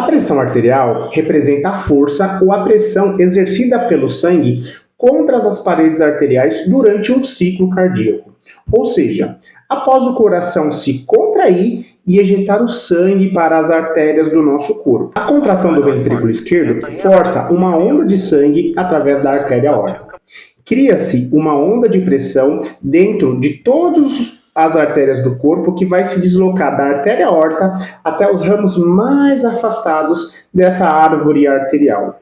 A pressão arterial representa a força ou a pressão exercida pelo sangue contra as paredes arteriais durante um ciclo cardíaco. Ou seja, após o coração se contrair e ejetar o sangue para as artérias do nosso corpo. A contração do ventrículo esquerdo força uma onda de sangue através da artéria aórtica. Cria-se uma onda de pressão dentro de todas as artérias do corpo que vai se deslocar da artéria aorta até os ramos mais afastados dessa árvore arterial.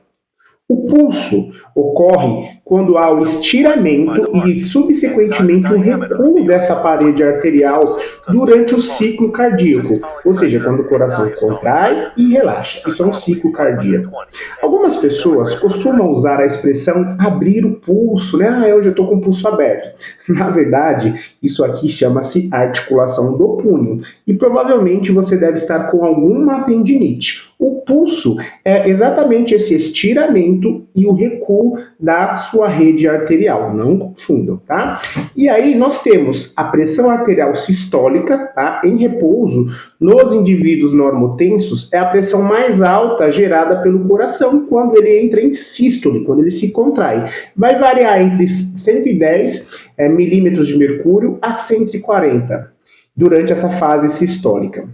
O pulso ocorre quando há o estiramento e, subsequentemente, o recuo dessa parede arterial durante o ciclo cardíaco, ou seja, quando o coração contrai e relaxa. Isso é um ciclo cardíaco. Algumas pessoas costumam usar a expressão abrir o pulso, né? Eu já estou com o pulso aberto. Na verdade, isso aqui chama-se articulação do punho e provavelmente você deve estar com alguma tendinite. O pulso é exatamente esse estiramento e o recuo da sua rede arterial, não confundam, tá? E aí nós temos a pressão arterial sistólica, tá? Em repouso, nos indivíduos normotensos, é a pressão mais alta gerada pelo coração quando ele entra em sístole, quando ele se contrai. Vai variar entre 110 milímetros de mercúrio a 140 durante essa fase sistólica.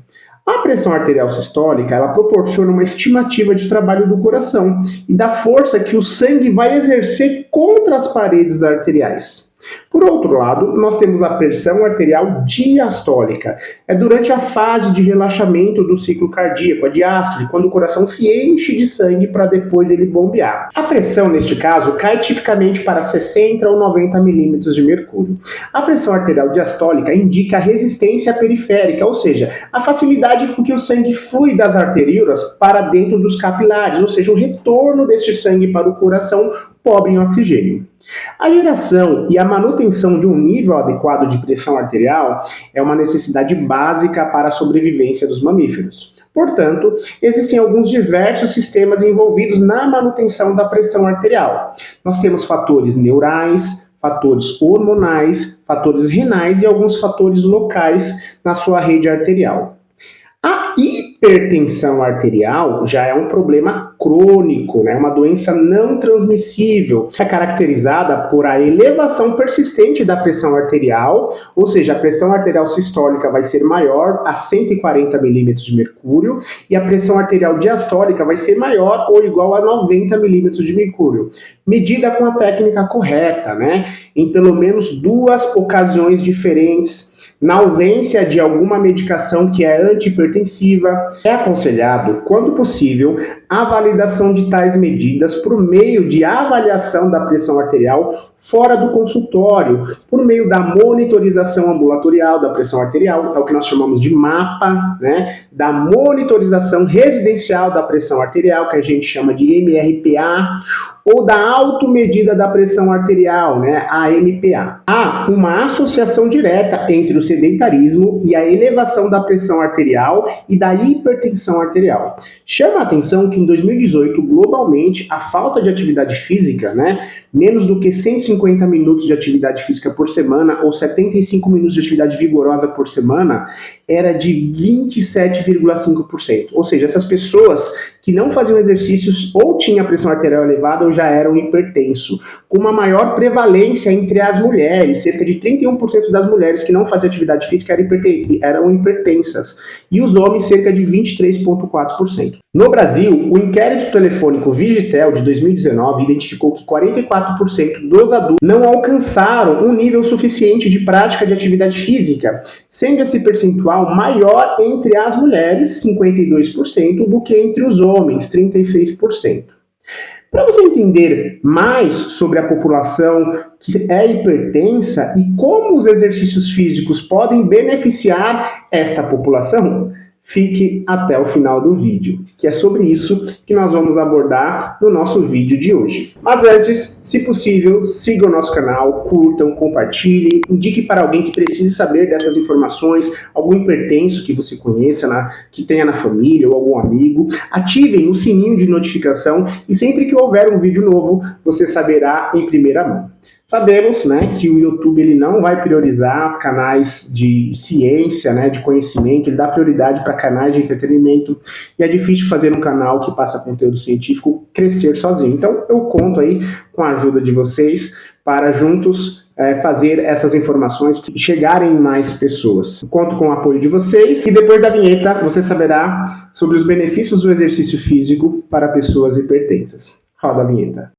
A pressão arterial sistólica, ela proporciona uma estimativa de trabalho do coração e da força que o sangue vai exercer contra as paredes arteriais. Por outro lado, nós temos a pressão arterial diastólica. É durante a fase de relaxamento do ciclo cardíaco, a diástole, quando o coração se enche de sangue para depois ele bombear. A pressão, neste caso, cai tipicamente para 60 ou 90 milímetros de mercúrio. A pressão arterial diastólica indica a resistência periférica, ou seja, a facilidade com que o sangue flui das arteríolas para dentro dos capilares, ou seja, o retorno deste sangue para o coração pobre em oxigênio. A geração e a manutenção de um nível adequado de pressão arterial é uma necessidade básica para a sobrevivência dos mamíferos. Portanto, existem alguns diversos sistemas envolvidos na manutenção da pressão arterial. Nós temos fatores neurais, fatores hormonais, fatores renais e alguns fatores locais na sua rede arterial. A hipertensão arterial já é um problema crônico, né? Uma doença não transmissível. É caracterizada por a elevação persistente da pressão arterial, ou seja, a pressão arterial sistólica vai ser maior a 140 milímetros de mercúrio e a pressão arterial diastólica vai ser maior ou igual a 90 milímetros de mercúrio, medida com a técnica correta, né? Em pelo menos 2 ocasiões diferentes. Na ausência de alguma medicação que é antihipertensiva, é aconselhado, quando possível, a validação de tais medidas por meio de avaliação da pressão arterial fora do consultório, por meio da monitorização ambulatorial da pressão arterial, é o que nós chamamos de MAPA, né? Da monitorização residencial da pressão arterial, que a gente chama de MRPA, ou da automedida da pressão arterial, né, a AMPA. Há uma associação direta entre o sedentarismo e a elevação da pressão arterial e da hipertensão arterial. Chama a atenção que em 2018, globalmente, a falta de atividade física, né, menos do que 150 minutos de atividade física por semana ou 75 minutos de atividade vigorosa por semana, era de 27,5%. Ou seja, essas pessoas que não faziam exercícios ou tinham a pressão arterial elevada ou já eram hipertenso, com uma maior prevalência entre as mulheres, cerca de 31% das mulheres que não faziam atividade física eram hipertensas, e os homens cerca de 23,4%. No Brasil, o inquérito telefônico Vigitel de 2019 identificou que 44% dos adultos não alcançaram um nível suficiente de prática de atividade física, sendo esse percentual maior entre as mulheres, 52%, do que entre os homens, 36%. Para você entender mais sobre a população que é hipertensa e como os exercícios físicos podem beneficiar esta população, fique até o final do vídeo, que é sobre isso que nós vamos abordar no nosso vídeo de hoje. Mas antes, se possível, siga o nosso canal, curtam, compartilhem, indique para alguém que precise saber dessas informações, algum hipertenso que você conheça, que tenha na família ou algum amigo. Ativem o sininho de notificação e sempre que houver um vídeo novo, você saberá em primeira mão. Sabemos, né, que o YouTube ele não vai priorizar canais de ciência, né, de conhecimento, ele dá prioridade para canais de entretenimento, e é difícil fazer um canal que passa conteúdo científico crescer sozinho. Então, eu conto aí com a ajuda de vocês para juntos fazer essas informações chegarem em mais pessoas. Conto com o apoio de vocês e depois da vinheta você saberá sobre os benefícios do exercício físico para pessoas hipertensas. Roda a vinheta.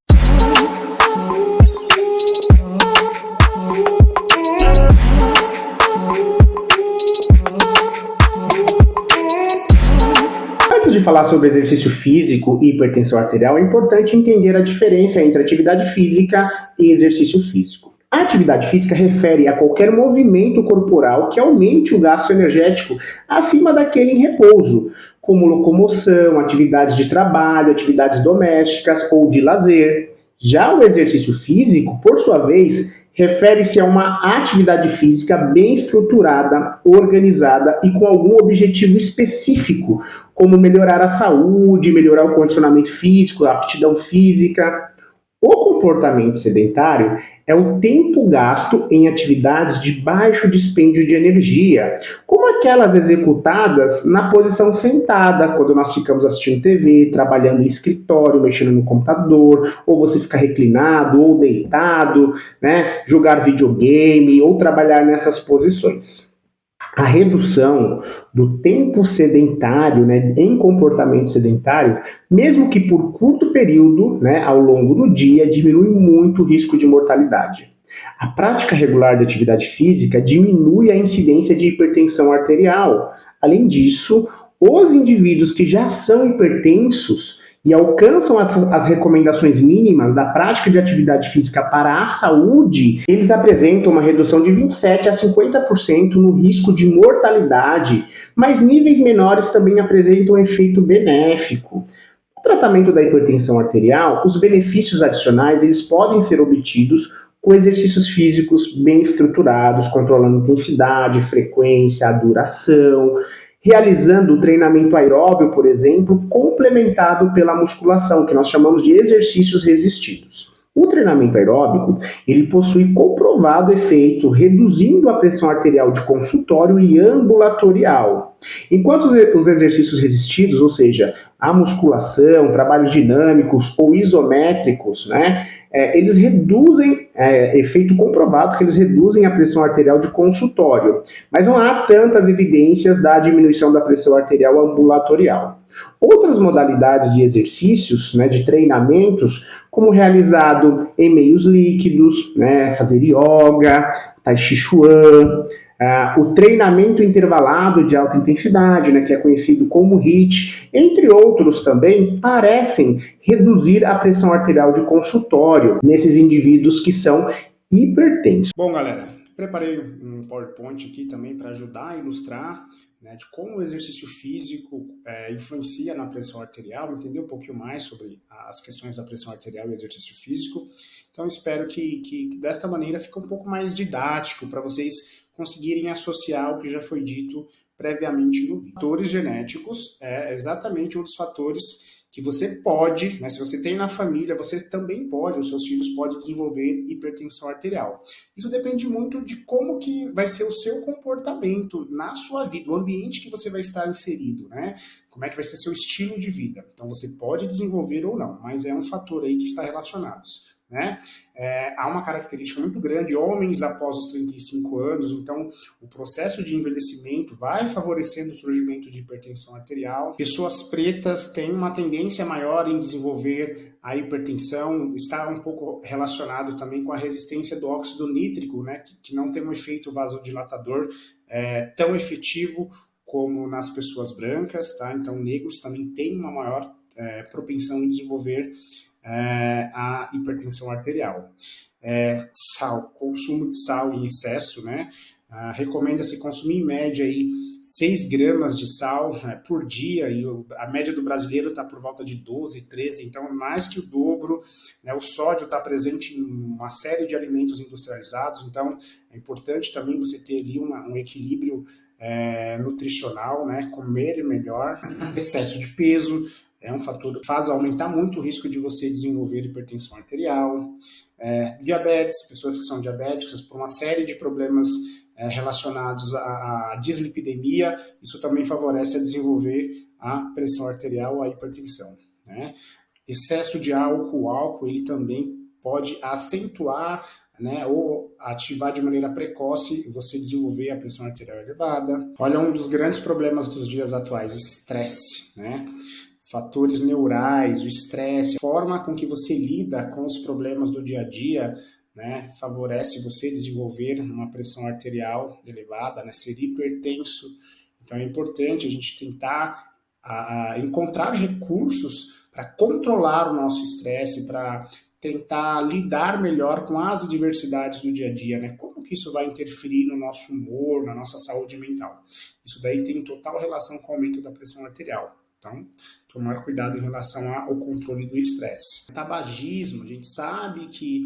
Antes de falar sobre exercício físico e hipertensão arterial, é importante entender a diferença entre atividade física e exercício físico. A atividade física refere a qualquer movimento corporal que aumente o gasto energético acima daquele em repouso, como locomoção, atividades de trabalho, atividades domésticas ou de lazer. Já o exercício físico, por sua vez, refere-se a uma atividade física bem estruturada, organizada e com algum objetivo específico, como melhorar a saúde, melhorar o condicionamento físico, a aptidão física. O comportamento sedentário é o tempo gasto em atividades de baixo dispêndio de energia, como aquelas executadas na posição sentada, quando nós ficamos assistindo TV, trabalhando em escritório, mexendo no computador, ou você fica reclinado ou deitado, né, jogar videogame ou trabalhar nessas posições. A redução do tempo sedentário, né, em comportamento sedentário, mesmo que por curto período, né, ao longo do dia, diminui muito o risco de mortalidade. A prática regular de atividade física diminui a incidência de hipertensão arterial. Além disso, os indivíduos que já são hipertensos e alcançam as recomendações mínimas da prática de atividade física para a saúde, eles apresentam uma redução de 27% a 50% no risco de mortalidade, mas níveis menores também apresentam um efeito benéfico. No tratamento da hipertensão arterial, os benefícios adicionais eles podem ser obtidos com exercícios físicos bem estruturados, controlando a intensidade, frequência, a duração, realizando o treinamento aeróbio, por exemplo, complementado pela musculação, que nós chamamos de exercícios resistidos. O treinamento aeróbico, ele possui comprovado efeito reduzindo a pressão arterial de consultório e ambulatorial. Enquanto os exercícios resistidos, ou seja, a musculação, trabalhos dinâmicos ou isométricos, né, eles reduzem, efeito comprovado que eles reduzem a pressão arterial de consultório, mas não há tantas evidências da diminuição da pressão arterial ambulatorial. Outras modalidades de exercícios, né, de treinamentos, como realizado em meios líquidos, né, fazer yoga, tai chi chuan, o treinamento intervalado de alta intensidade, né, que é conhecido como HIIT, entre outros também, parecem reduzir a pressão arterial de consultório nesses indivíduos que são hipertensos. Bom, galera, preparei um PowerPoint aqui também para ajudar a ilustrar, né, de como o exercício físico influencia na pressão arterial, entender um pouquinho mais sobre as questões da pressão arterial e exercício físico. Então, espero que desta maneira fique um pouco mais didático para vocês conseguirem associar o que já foi dito previamente no vídeo. Fatores genéticos é exatamente um dos fatores que você pode, né, se você tem na família, você também pode, os seus filhos podem desenvolver hipertensão arterial. Isso depende muito de como que vai ser o seu comportamento na sua vida, o ambiente que você vai estar inserido, né? Como é que vai ser seu estilo de vida. Então você pode desenvolver ou não, mas é um fator aí que está relacionado. Né? Há uma característica muito grande, homens após os 35 anos, então o processo de envelhecimento vai favorecendo o surgimento de hipertensão arterial. Pessoas pretas têm uma tendência maior em desenvolver a hipertensão, está um pouco relacionado também com a resistência do óxido nítrico, né? que não tem um efeito vasodilatador tão efetivo como nas pessoas brancas, tá? Então negros também têm uma maior propensão em desenvolver a hipertensão arterial. Sal, consumo de sal em excesso, né? Recomenda-se consumir em média aí 6 gramas de sal por dia, e a média do brasileiro está por volta de 12, 13, então mais que o dobro, né? O sódio está presente em uma série de alimentos industrializados, então é importante também você ter ali um equilíbrio nutricional, né? Comer melhor. Excesso de peso é um fator que faz aumentar muito o risco de você desenvolver hipertensão arterial. Diabetes, pessoas que são diabéticas por uma série de problemas relacionados à dislipidemia, isso também favorece a desenvolver a pressão arterial, a hipertensão, né? Excesso de álcool ele também pode acentuar, né, ou ativar de maneira precoce você desenvolver a pressão arterial elevada. Olha, um dos grandes problemas dos dias atuais, estresse, né? Fatores neurais, o estresse, a forma com que você lida com os problemas do dia a dia, né, favorece você desenvolver uma pressão arterial elevada, né, ser hipertenso. Então é importante a gente tentar encontrar recursos para controlar o nosso estresse, para tentar lidar melhor com as adversidades do dia a dia, né? Como que isso vai interferir no nosso humor, na nossa saúde mental? Isso daí tem total relação com o aumento da pressão arterial. Então, tomar cuidado em relação ao controle do estresse. Tabagismo, a gente sabe que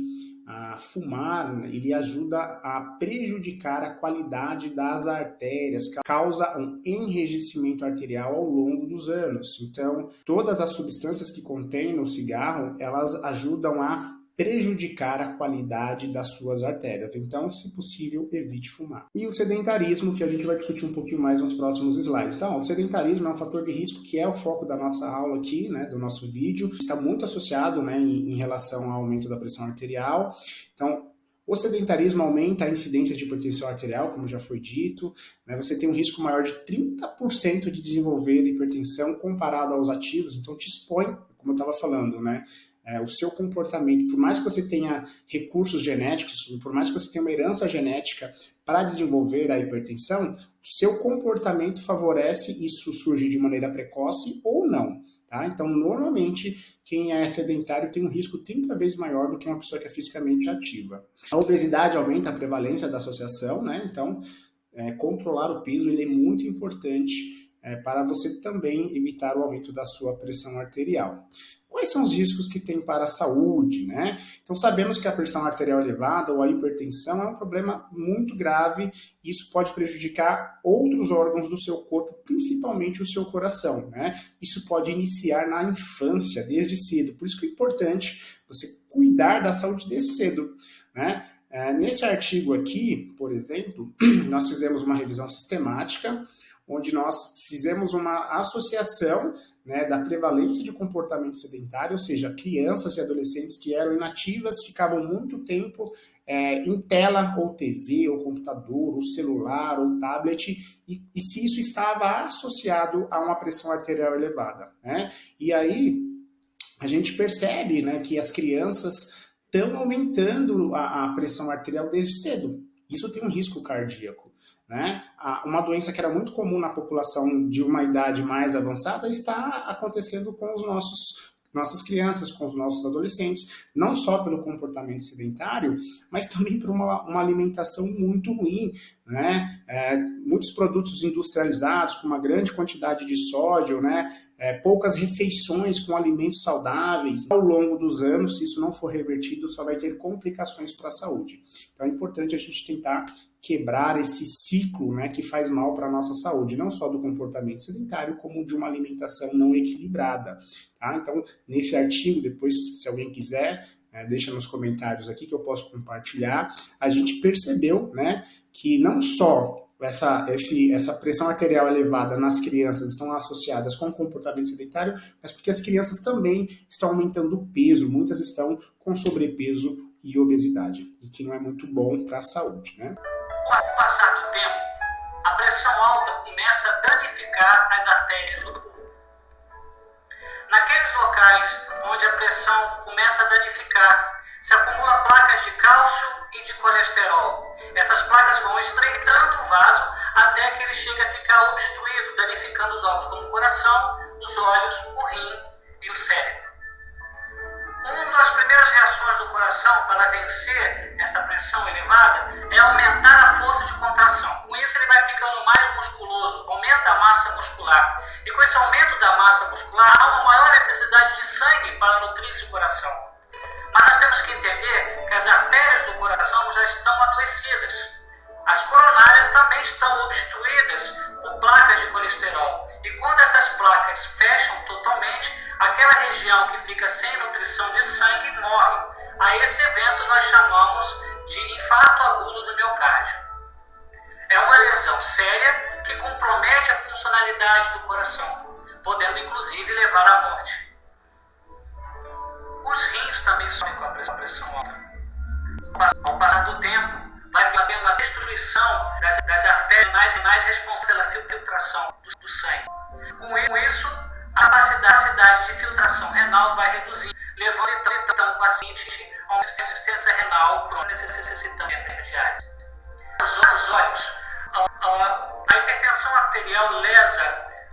fumar, ele ajuda a prejudicar a qualidade das artérias, causa um enrijecimento arterial ao longo dos anos. Então, todas as substâncias que contém no cigarro, elas ajudam a prejudicar a qualidade das suas artérias. Então, se possível, evite fumar. E o sedentarismo, que a gente vai discutir um pouquinho mais nos próximos slides. Então, o sedentarismo é um fator de risco que é o foco da nossa aula aqui, né, do nosso vídeo. Está muito associado, né, em relação ao aumento da pressão arterial. Então, o sedentarismo aumenta a incidência de hipertensão arterial, como já foi dito, né? Você tem um risco maior de 30% de desenvolver hipertensão comparado aos ativos, então te expõe, como eu estava falando, né? O seu comportamento, por mais que você tenha recursos genéticos, por mais que você tenha uma herança genética para desenvolver a hipertensão, o seu comportamento favorece isso surgir de maneira precoce ou não. Tá? Então, normalmente, quem é sedentário tem um risco 30 vezes maior do que uma pessoa que é fisicamente ativa. A obesidade aumenta a prevalência da associação, né? Então, controlar o peso ele é muito importante para você também evitar o aumento da sua pressão arterial. Quais são os riscos que tem para a saúde, né? Então, sabemos que a pressão arterial elevada ou a hipertensão é um problema muito grave e isso pode prejudicar outros órgãos do seu corpo, principalmente o seu coração, né? Isso pode iniciar na infância, desde cedo. Por isso que é importante você cuidar da saúde desde cedo, né? Nesse artigo aqui, por exemplo, nós fizemos uma revisão sistemática, onde nós fizemos uma associação, né, da prevalência de comportamento sedentário, ou seja, crianças e adolescentes que eram inativas, ficavam muito tempo em tela, ou TV, ou computador, ou celular, ou tablet, e se isso estava associado a uma pressão arterial elevada, né? E aí a gente percebe, né, que as crianças estão aumentando a pressão arterial desde cedo. Isso tem um risco cardíaco, né? Uma doença que era muito comum na população de uma idade mais avançada está acontecendo com nossas crianças, com os nossos adolescentes, não só pelo comportamento sedentário, mas também por uma alimentação muito ruim, né? Muitos produtos industrializados com uma grande quantidade de sódio, né? Poucas refeições com alimentos saudáveis. Ao longo dos anos, se isso não for revertido, só vai ter complicações para a saúde. Então é importante a gente tentar quebrar esse ciclo, né, que faz mal para a nossa saúde, não só do comportamento sedentário, como de uma alimentação não equilibrada. Tá? Então, nesse artigo, depois, se alguém quiser, deixa nos comentários aqui que eu posso compartilhar, a gente percebeu, né, que não só essa pressão arterial elevada nas crianças estão associadas com o comportamento sedentário, mas porque as crianças também estão aumentando o peso, muitas estão com sobrepeso e obesidade, e que não é muito bom para a saúde, né? Com o passar do tempo, a pressão alta começa a danificar as artérias do corpo. Naqueles locais onde a pressão começa a danificar, se acumulam placas de cálcio e de colesterol. Essas placas vão estreitando o vaso até que ele chega a ficar obstruído, danificando os órgãos como o coração, os olhos, o rim e o cérebro. Uma das primeiras reações do coração para vencer essa pressão elevada é aumentar a força de contração. Com isso ele vai ficando mais musculoso, aumenta a massa muscular. E com esse aumento da massa muscular há uma maior necessidade de sangue para nutrir esse coração. Mas nós temos que entender que as artérias do coração já estão adoecidas. As coronárias também estão obstruídas por placas de colesterol. E quando essas placas fecham totalmente, aquela região que fica sem nutrição de sangue morre. A esse evento nós chamamos de infarto agudo do miocárdio. É uma lesão séria que compromete a funcionalidade do coração, podendo inclusive levar à morte. Os rins também sobem com a pressão alta. Ao passar do tempo, vai havendo a destruição das artérias renais responsáveis pela filtração do sangue. Com isso, a capacidade de filtração renal vai reduzir, levando então o paciente a uma insuficiência renal crônica necessitando de remédios diários. Os olhos, a hipertensão arterial lesa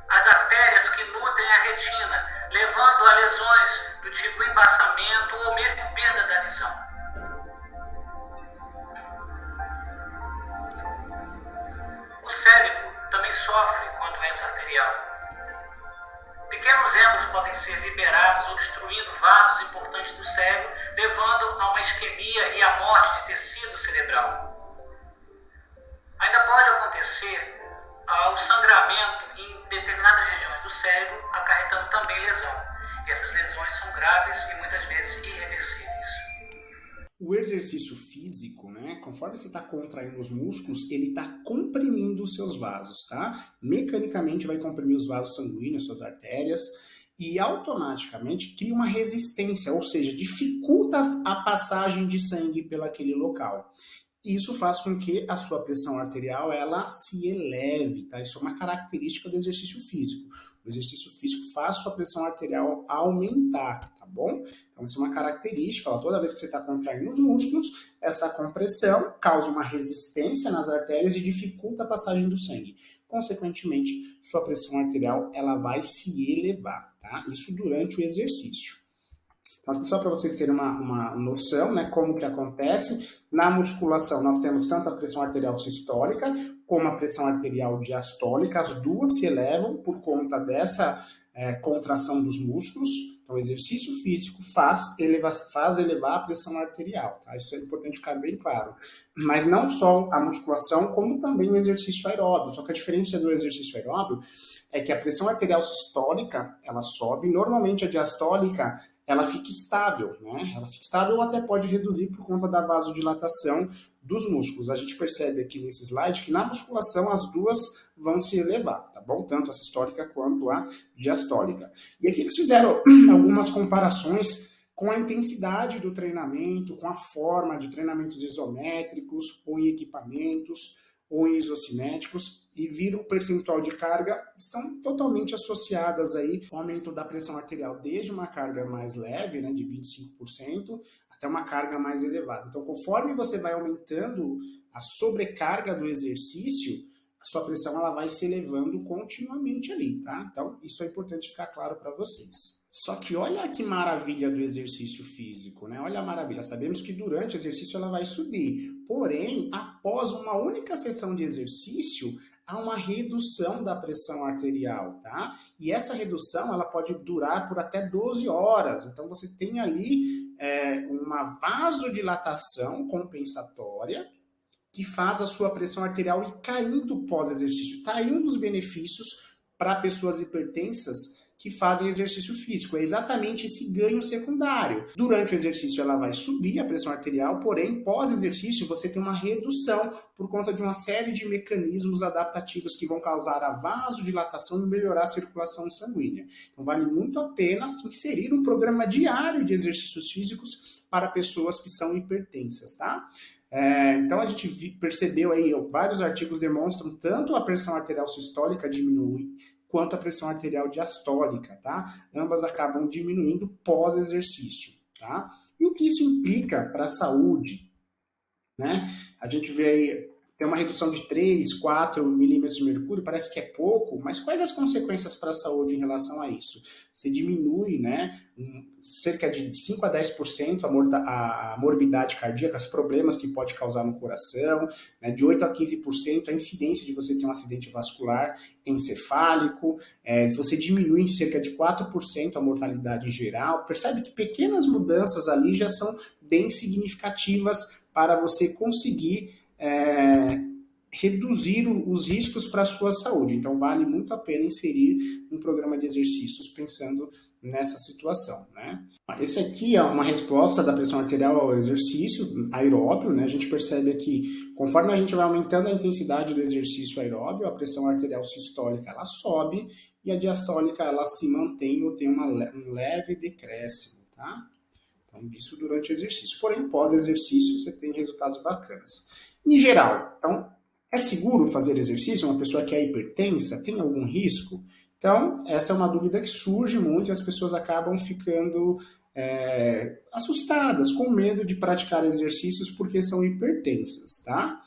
as artérias que nutrem a retina, levando a lesões do tipo embaçamento ou mesmo perda da visão. O cérebro também sofre com a doença arterial. Pequenos êmbolos podem ser liberados, obstruindo vasos importantes do cérebro, levando a uma isquemia e à morte de tecido cerebral. Ainda pode acontecer o sangramento em determinadas regiões do cérebro, acarretando também lesão. E essas lesões são graves e muitas vezes irreversíveis. O exercício físico, né, conforme você está contraindo os músculos, ele está comprimindo os seus vasos, tá? Mecanicamente vai comprimir os vasos sanguíneos, suas artérias, e automaticamente cria uma resistência, ou seja, dificulta a passagem de sangue pelaquele local. Isso faz com que a sua pressão arterial ela se eleve, tá? Isso é uma característica do exercício físico. O exercício físico faz sua pressão arterial aumentar, tá bom? Então, isso é uma característica. Ó, toda vez que você está contraindo os músculos, essa compressão causa uma resistência nas artérias e dificulta a passagem do sangue. Consequentemente, sua pressão arterial ela vai se elevar, tá? Isso durante o exercício. Então, só para vocês terem uma noção, né, como que acontece, na musculação nós temos tanto a pressão arterial sistólica como a pressão arterial diastólica, as duas se elevam por conta dessa contração dos músculos. Então, o exercício físico faz elevar a pressão arterial, tá? Isso é importante ficar bem claro. Mas não só a musculação, como também o exercício aeróbio. Só que a diferença do exercício aeróbio é que a pressão arterial sistólica, ela sobe, normalmente a diastólica, ela fica estável, né? Ela fica estável ou até pode reduzir por conta da vasodilatação dos músculos. A gente percebe aqui nesse slide que na musculação as duas vão se elevar, tá bom? Tanto a sistólica quanto a diastólica. E aqui eles fizeram algumas comparações com a intensidade do treinamento, com a forma de treinamentos isométricos ou em equipamentos ou em isocinéticos, e viram o percentual de carga estão totalmente associadas aí ao aumento da pressão arterial, desde uma carga mais leve, né, de 25%, até uma carga mais elevada. Então, conforme você vai aumentando a sobrecarga do exercício, a sua pressão ela vai se elevando continuamente ali, tá? Então, isso é importante ficar claro para vocês. Só que olha que maravilha do exercício físico, né? Olha a maravilha. Sabemos que durante o exercício ela vai subir. Porém, após uma única sessão de exercício, há uma redução da pressão arterial, tá? E essa redução, ela pode durar por até 12 horas. Então, você tem ali uma vasodilatação compensatória que faz a sua pressão arterial ir caindo pós-exercício. Tá aí um dos benefícios para pessoas hipertensas que fazem exercício físico. É exatamente esse ganho secundário. Durante o exercício ela vai subir a pressão arterial, porém, pós-exercício você tem uma redução por conta de uma série de mecanismos adaptativos que vão causar a vasodilatação e melhorar a circulação sanguínea. Então vale muito a pena inserir um programa diário de exercícios físicos para pessoas que são hipertensas, tá? Então a gente percebeu aí, vários artigos demonstram tanto a pressão arterial sistólica diminui, quanto a pressão arterial diastólica, tá? Ambas acabam diminuindo pós-exercício, tá? E o que isso implica para a saúde, né? A gente vê aí, tem uma redução de 3, 4 milímetros de mercúrio, parece que é pouco, mas quais as consequências para a saúde em relação a isso? Você diminui, né, cerca de 5 a 10% a morbidade cardíaca, os problemas que pode causar no coração, né, de 8 a 15% a incidência de você ter um acidente vascular encefálico, você diminui em cerca de 4% a mortalidade em geral. Percebe que pequenas mudanças ali já são bem significativas para você conseguir reduzir os riscos para a sua saúde. Então, vale muito a pena inserir um programa de exercícios pensando nessa situação, né? Esse aqui é uma resposta da pressão arterial ao exercício aeróbio, né? A gente percebe aqui, conforme a gente vai aumentando a intensidade do exercício aeróbio, a pressão arterial sistólica ela sobe e a diastólica ela se mantém ou tem um leve decréscimo, tá? Então, isso durante o exercício. Porém, pós-exercício, você tem resultados bacanas. Em geral, então, é seguro fazer exercício? Uma pessoa que é hipertensa, tem algum risco? Então, essa é uma dúvida que surge muito e as pessoas acabam ficando assustadas, com medo de praticar exercícios porque são hipertensas, tá?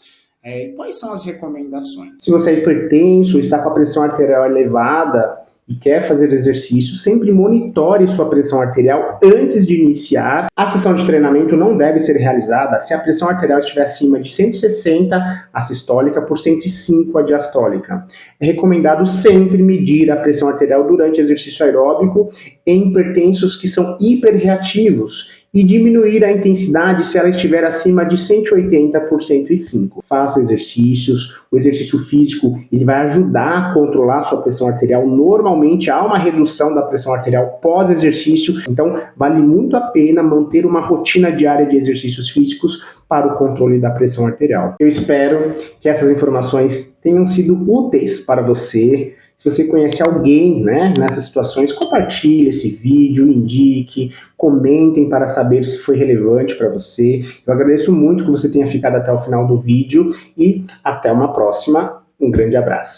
Quais são as recomendações? Se você é hipertenso, está com a pressão arterial elevada e quer fazer exercício, sempre monitore sua pressão arterial antes de iniciar. A sessão de treinamento não deve ser realizada se a pressão arterial estiver acima de 160 a sistólica por 105 a diastólica. É recomendado sempre medir a pressão arterial durante exercício aeróbico em hipertensos que são hiperreativos e diminuir a intensidade se ela estiver acima de 180 por 105. Faça exercícios, o exercício físico ele vai ajudar a controlar a sua pressão arterial. Normalmente há uma redução da pressão arterial pós-exercício, então vale muito a pena manter uma rotina diária de exercícios físicos para o controle da pressão arterial. Eu espero que essas informações tenham sido úteis para você. Se você conhece alguém, né, nessas situações, compartilhe esse vídeo, indique, comentem para saber se foi relevante para você. Eu agradeço muito que você tenha ficado até o final do vídeo e até uma próxima. Um grande abraço.